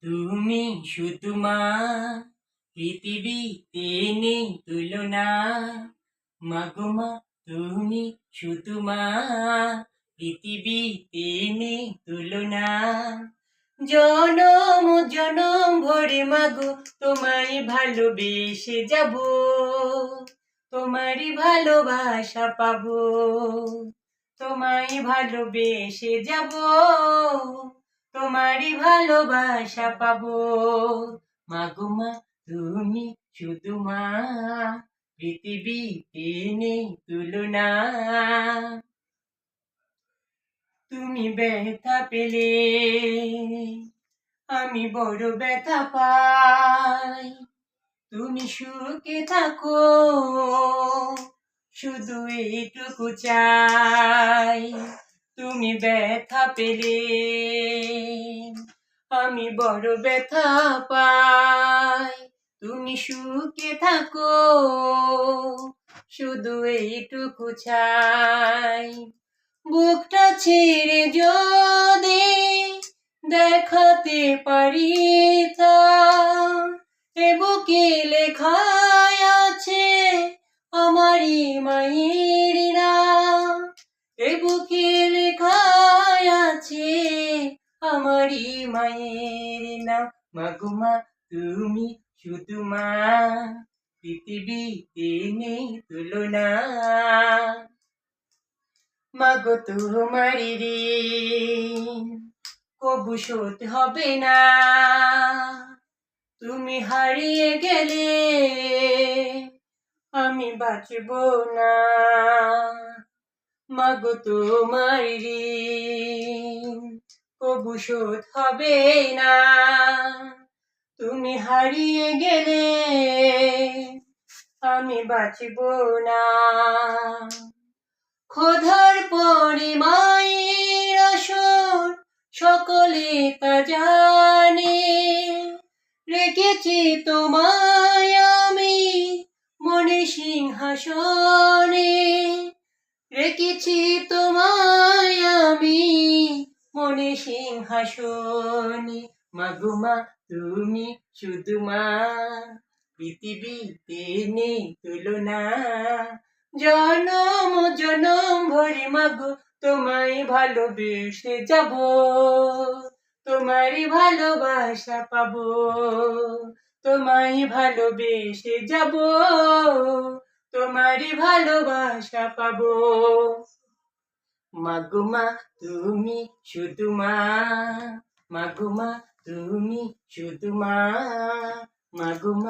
তুমি শুধু মা, পৃথিবীতে নেই তুলনা। মাগো মা, তুমি শুধু মা, পৃথিবীতে নেই তুলনা। জনম জনম ভরে মাগো তোমায় ভালোবেসে যাব, তোমারই ভালোবাসা পাবো, তোমায় ভালোবেসে যাব, তোমারই ভালোবাসা পাবো। মাগো মা, তুমি শুধু মা, পৃথিবীতে নেই তুলনা। তুমি ব্যথা পেলে আমি বড় ব্যথা পাই, তুমি সুখে থাকো শুধু এইটুকু চাই। তুমি ব্যথা পেলে আমি বড় ব্যথা পাই, তুমি সুখে থাকো শুধু এইটুকু চাই। বুকটা ছেড়ে যদি দেখাতে পারি তা, এ বুকে লেখায় আছে আমারই মায়ের নাম, এ বুকে লেখায় আছে আমারই মায়ের নাম। মাগো মা, তুমি শুধু মা, পৃথিবীতে নেই তুলনা। মাগো তোমারই ঋণ কবু শোধ হবে না, তুমি হারিয়ে গেলে আমি বাঁচব না। মাগো তোমার ঋণ কবু শোধ হবে না, তুমি হারিয়ে গেলে আমি বাঁচব না। খোদার পরে মায়ের আসর সকলে তা জানে, রেখেছি তোমায় আমি মনে সিংহাসনে, রেখেছি তোমায় আমি মনে সিংহাসনে। মাগো মা, তুমি শুধু মা, পৃথিবীতে নেই তুলনা। জনম জনম ভরে মাগো তোমায় ভালোবেসে যাব, তোমারই ভালোবাসা পাবো, তোমায় ভালোবেসে যাব, তোমারই ভালোবাসা পাবো। মাগো মা, তুমি শুধু মা, মাগো মা, তুমি শুধু মা, মাগো মা।